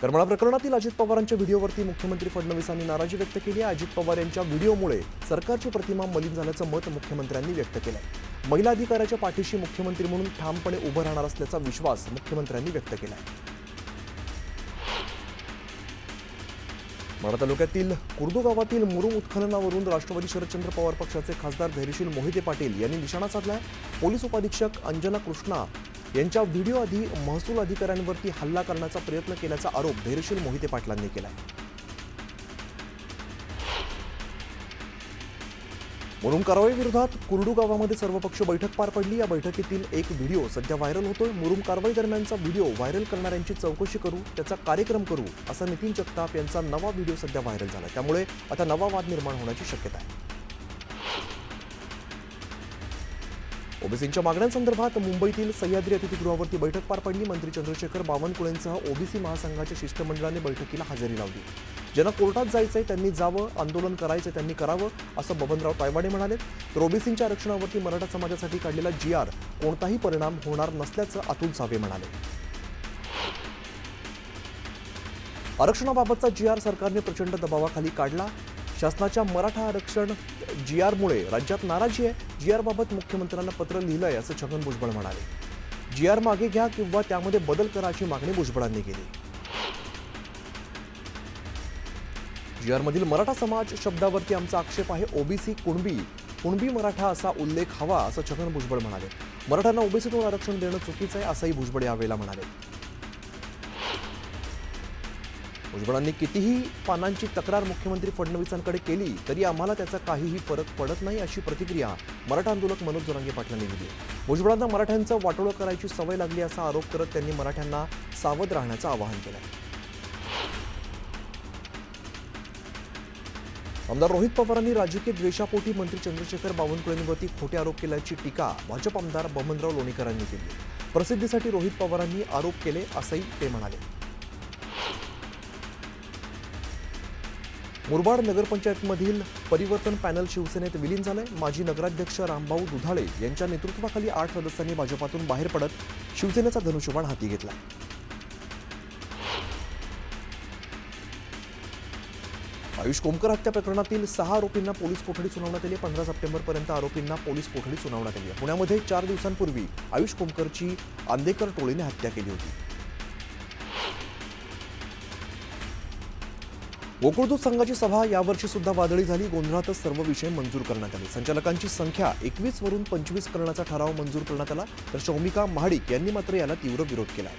करमाळा प्रकरणातील अजित पवारांच्या व्हिडिओवरती मुख्यमंत्री फडणवीसांनी नाराजी व्यक्त केली आहे। अजित पवार यांच्या व्हिडिओमुळे सरकारची प्रतिमा मलिन झाल्याचं मत मुख्यमंत्र्यांनी व्यक्त केलं आहे। महिला अधिकाऱ्याच्या पाठीशी मुख्यमंत्री म्हणून ठामपणे उभं राहणार असल्याचा विश्वास मुख्यमंत्र्यांनी व्यक्त केला आहे। माढा तालुक्यातील कुर्दू गावातील मुरुम उत्खननावरून राष्ट्रवादी शरदचंद्र पवार पक्षाचे खासदार धैर्यशील मोहिते पाटील यांनी निशाणा साधलाय। पोलीस उपाधीक्षक अंजना कृष्णा यांच्या व्हिडिओ आधी महसूल अधिकाऱ्यांवरती हल्ला करण्याचा प्रयत्न केल्याचा आरोप धैर्यशील मोहिते पाटलांनी केलाय। मुरुम कारवाई विरोधात कुर्डू गावामध्ये सर्वपक्षीय बैठक पार पडली। या बैठकीतील एक व्हिडिओ सध्या व्हायरल होतोय। मुरुम कारवाई दरम्यानचा व्हिडिओ व्हायरल करणाऱ्यांची चौकशी करू, त्याचा कार्यक्रम करू असा नितीन जगताप यांचा नवा व्हिडिओ सध्या व्हायरल झाला। त्यामुळे आता नवा वाद निर्माण होण्याची शक्यता आहे। ओबीसींच्या मागण्यांसंदर्भात मुंबईतील सह्याद्री अतिथीगृहावरती बैठक पार पडली। मंत्री चंद्रशेखर बावनकुळेंसह ओबीसी महासंघाच्या शिष्टमंडळाने बैठकीला हजेरी लावली। ज्यांना कोर्टात जायचंय त्यांनी जावं, आंदोलन करायचंय त्यांनी करावं असं बबनराव तायवाडे म्हणाले। तर ओबीसींच्या आरक्षणावरती मराठा समाजासाठी काढलेला GR कोणताही परिणाम होणार नसल्याचं अतुल सावे म्हणाले। आरक्षणाबाबतचा GR सरकारने प्रचंड दबावाखाली काढला। शासनाच्या मराठा आरक्षण GR मुळे राज्यात नाराजी आहे। GR बाबत मुख्यमंत्र्यांना पत्र लिहिलंय असं छगन भुजबळ म्हणाले। GR मागे घ्या किंवा त्यामध्ये बदल करा अशी मागणी भुजबळांनी केली। GR मधील मराठा समाज शब्दावरती आमचा आक्षेप आहे। ओबीसी कुणबी मराठा असा उल्लेख हवा असं छगन भुजबळ म्हणाले। मराठ्यांना ओबीसीतून आरक्षण देणं चुकीचं आहे असंही भुजबळ यावेळेला म्हणाले। भुजबळांनी कितीही पानांची तक्रार मुख्यमंत्री फडणवीसांकडे केली तरी आम्हाला त्याचा काहीही फरक पडत नाही अशी प्रतिक्रिया मराठा आंदोलक मनोज जरांगे पाटलांनी दिली। भुजबळांना मराठ्यांचं वाटोळं करायची सवय लागली असा आरोप करत त्यांनी मराठ्यांना सावध राहण्याचं आवाहन केलं। आमदार रोहित पवारांनी राजकीय द्वेषापोटी मंत्री चंद्रशेखर बावनकुळेंवरती खोटे आरोप केल्याची टीका भाजप आमदार बबनराव लोणीकरांनी केली। प्रसिद्धीसाठी रोहित पवारांनी आरोप केले असंही ते म्हणाले। मुरबाड नगरपंचायतमधील परिवर्तन पॅनल शिवसेनेत विलीन झालंय। माजी नगराध्यक्ष रामभाऊ दुधाळे यांच्या नेतृत्वाखाली 8 सदस्यांनी भाजपातून बाहेर पडत शिवसेनेचा धनुष्यबाण हाती घेतला। आयुष कोमकर हत्या प्रकरणातील 6 आरोपींना पोलीस कोठडी सुनावण्यात आली। 15 सप्टेंबरपर्यंत आरोपींना पोलीस कोठडी सुनावण्यात आली। पुण्यामध्ये 4 दिवसांपूर्वी आयुष कोमकरची आंदेकर टोळीने हत्या केली होती। गोकुळ दूध संघाची सभा यावर्षी सुद्धा वादळी झाली। गोंधळातच सर्व विषय मंजूर करण्यात आले। संचालकांची संख्या 21 वरून 25 करण्याचा ठराव मंजूर करण्यात आला। तर शौमिका महाडिक यांनी मात्र याला तीव्र विरोध केला।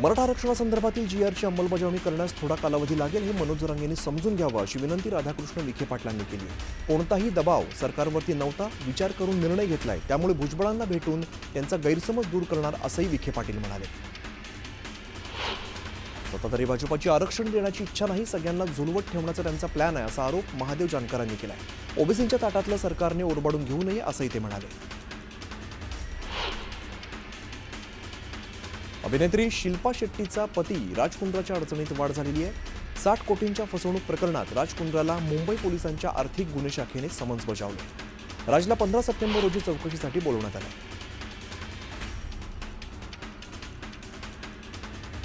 मराठा आरक्षणासंदर्भातील GRची अंमलबजावणी करण्यास थोडा कालावधी लागेल हे मनोज जरांगेंनी समजून घ्यावं अशी विनंती राधाकृष्ण विखे पाटलांनी केली। कोणताही दबाव सरकारवरती नव्हता, विचार करून निर्णय घेतलाय, त्यामुळे भुजबळांना भेटून त्यांचा गैरसमज दूर करणार असंही विखे पाटील म्हणाले। सत्ताधारी भाजपाची आरक्षण देण्याची इच्छा नाही, सगळ्यांना झुलवत ठेवण्याचा त्यांचा प्लॅन आहे असा आरोप महादेव जानकरांनी केलाय। ओबीसींच्या ताटातलं सरकारने ओरबाडून घेऊ नये असंही ते म्हणाले। अभिनेत्री शिल्पा शेट्टीचा पती राज कुंद्राच्या अडचणीत वाढ झालेली आहे। 60 कोटींच्या फसवणूक प्रकरणात राज कुंद्राला मुंबई पोलिसांच्या आर्थिक गुन्हे शाखेने समन्स बजावले। राजला 15 सप्टेंबर रोजी चौकशीसाठी बोलवण्यात आले।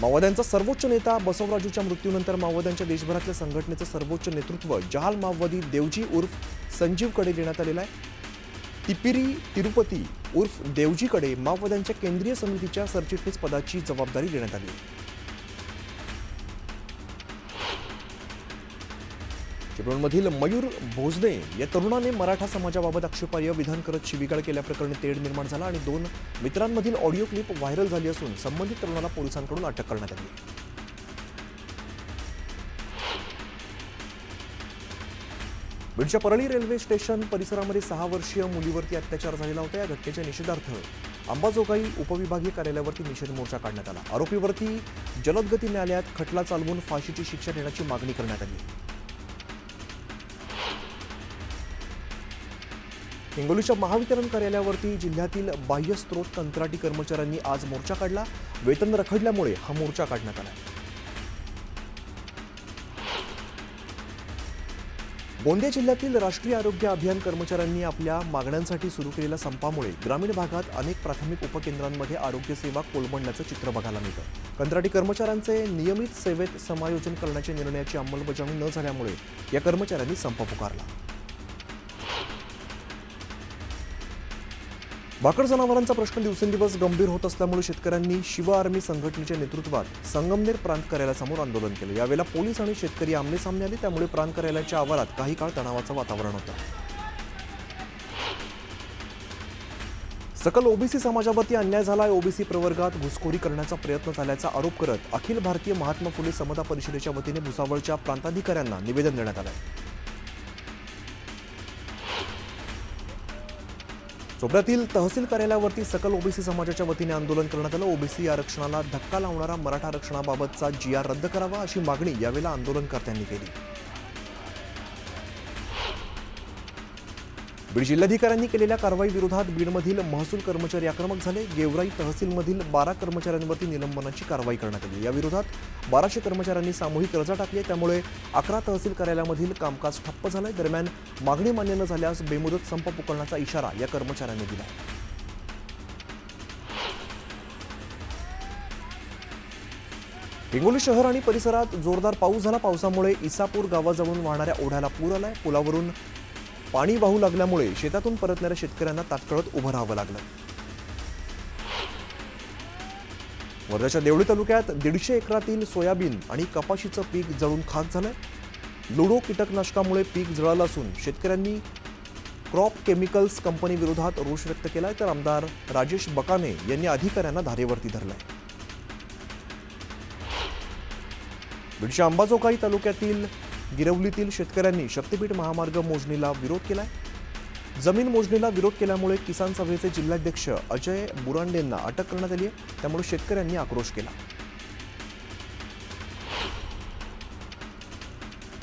माओवाद्यांचा सर्वोच्च नेता बसवराजूच्या मृत्यूनंतर माओवाद्यांच्या देशभरातल्या संघटनेचं सर्वोच्च नेतृत्व जहाल माओवादी देवजी उर्फ संजीवकडे देण्यात आलेलं आहे। तिपिरी तिरुपती उर्फ देवजीकडे माओवाद्यांच्या केंद्रीय समितीच्या सरचिटणीस पदाची जबाबदारी देण्यात आली। चिपळूणमधील मयूर भोजने या तरुणाने मराठा समाजाबाबत आक्षेपार्ह विधान करत शिवीगाळ केल्याप्रकरणी तेढ निर्माण झाला आणि 2 मित्रांमधील ऑडिओ क्लिप व्हायरल झाली असून संबंधित तरुणाला पोलिसांकडून अटक करण्यात आली। बीडच्या परळी रेल्वे स्टेशन परिसरामध्ये 6 वर्षीय मुलीवरती अत्याचार झालेला होता। या घटनेच्या निषेधार्थ अंबाजोगाई उपविभागीय कार्यालयावरती निषेध मोर्चा काढण्यात आला। आरोपीवरती जलदगती न्यायालयात खटला चालवून फाशीची शिक्षा देण्याची मागणी करण्यात आली। हिंगोलीच्या महावितरण कार्यालयावरती जिल्ह्यातील बाह्य स्त्रोत कंत्राटी कर्मचाऱ्यांनी आज मोर्चा काढला। वेतन रखडल्यामुळे हा मोर्चा काढण्यात आला। गोंदिया जिल्ह्यातील राष्ट्रीय आरोग्य अभियान कर्मचाऱ्यांनी आपल्या मागण्यांसाठी सुरू केलेल्या संपामुळे ग्रामीण भागात अनेक प्राथमिक उपकेंद्रांमध्ये आरोग्य सेवा कोलमडल्याचं चित्र बघायला मिळतं. कंत्राटी कर्मचाऱ्यांचे नियमित सेवेत समायोजन करण्याच्या निर्णयाची अंमलबजावणी न झाल्यामुळे या कर्मचाऱ्यांनी संप पुकारला. भाकड जनावरांचा प्रश्न दिवसेंदिवस गंभीर होत असल्यामुळे शेतकऱ्यांनी शिव आर्मी संघटनेच्या नेतृत्वात संगमनेर प्रांत कार्यालयासमोर आंदोलन केलं. यावेळेला पोलीस आणि शेतकरी आमने-सामने आले, त्यामुळे प्रांत कार्यालयाच्या आवारात काही काळ तणावाचं वातावरण होतं. सकल ओबीसी समाजावरती अन्याय झालाय. ओबीसी प्रवर्गात घुसखोरी करण्याचा प्रयत्न झाल्याचा आरोप करत अखिल भारतीय महात्मा फुले समता परिषदेच्या वतीने भुसावळच्या प्रांताधिकाऱ्यांना निवेदन देण्यात आलंय. चोपड्यातील तहसील कार्यालयावरती सकल ओबीसी समाजाच्या वतीने आंदोलन करण्यात आलं. ओबीसी आरक्षणाला धक्का लावणारा मराठा आरक्षणाबाबतचा GR रद्द करावा अशी मागणी यावेळेला आंदोलनकर्त्यांनी केली. बीड जिल्हाधिकाऱ्यांनी केलेल्या कारवाई विरोधात बीडमधील महसूल कर्मचारी आक्रमक झाले. गेवराई तहसीलमधील 12 कर्मचाऱ्यांवरती निलंबनाची कारवाई करण्यात आली. या विरोधात 1200 कर्मचाऱ्यांनी सामूहिक रजा टाकली, त्यामुळे 11 तहसील कार्यालयामधील कामकाज ठप्प झालंय. दरम्यान मागणी मान्य न झाल्यास बेमुदत संप पुकारण्याचा इशारा या कर्मचाऱ्यांनी दिला. हिंगोली शहर आणि परिसरात जोरदार पाऊस झाला. पावसामुळे इसापूर गावाजवळून वाहणाऱ्या ओढ्याला पूर आलाय. पुलावरून पाणी वाहू लागल्यामुळे शेतातून परतणाऱ्या शेतकऱ्यांना तात्काळ उभं राहावं लागलं. वर्ध्याच्या देवळी तालुक्यात 150 एकरातील सोयाबीन आणि कपाशीचं पीक जळून खाक झालंय. लुडो कीटकनाशकामुळे पीक जळालं असून शेतकऱ्यांनी क्रॉप केमिकल्स कंपनी विरोधात रोष व्यक्त केलाय, तर आमदार राजेश बकाने यांनी अधिकाऱ्यांना धारेवरती धरलंय. बीडच्या अंबाजोगाई तालुक्यातील गिरवलीतील शेतकऱ्यांनी शक्तीपीठ महामार्ग मोजणीला विरोध केलाय. जमीन मोजणीला विरोध केल्यामुळे किसान सभेचे जिल्हाध्यक्ष अजय बुरांडेंना अटक करण्यात आली आहे, त्यामुळे शेतकऱ्यांनी आक्रोश केला.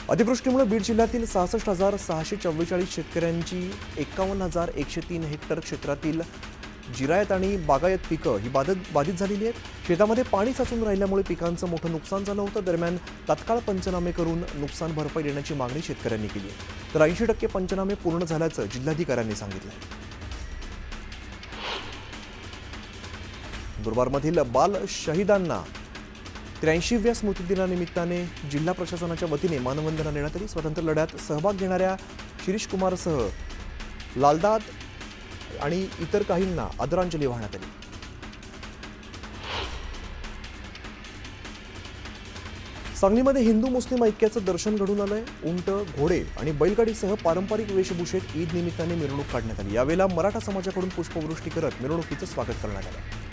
अतिवृष्टीमुळे बीड जिल्ह्यातील 66,644 शेतकऱ्यांची 51,103 हेक्टर क्षेत्रातील जिरायत आणि बागायत पिकं ही बाधित झालेली आहेत. शेतामध्ये पाणी साचून राहिल्यामुळे पिकांचं मोठं नुकसान झालं होतं. दरम्यान तात्काळ पंचनामे करून नुकसान भरपाई देण्याची मागणी शेतकऱ्यांनी केली आहे, तर 80% पंचनामे पूर्ण झाल्याचं जिल्हाधिकाऱ्यांनी सांगितलंय. नंदुरबारमधील बाल शहीदांना 83व्या स्मृतिदिनानिमित्ताने जिल्हा प्रशासनाच्या वतीने मानवंदना देण्यात आली. स्वातंत्र्य लढ्यात सहभाग घेणाऱ्या शिरीष कुमारसह लालदाद आणि इतर काहींना आदरांजली वाहण्यात आली. सांगलीमध्ये हिंदू मुस्लिम ऐक्याचं दर्शन घडून आलंय. उंट, घोडे आणि बैलगाडीसह पारंपरिक वेशभूषेत ईद निमित्ताने मिरवणूक काढण्यात आली. यावेळेला मराठा समाजाकडून पुष्पवृष्टी करत मिरवणुकीचं स्वागत करण्यात आलं.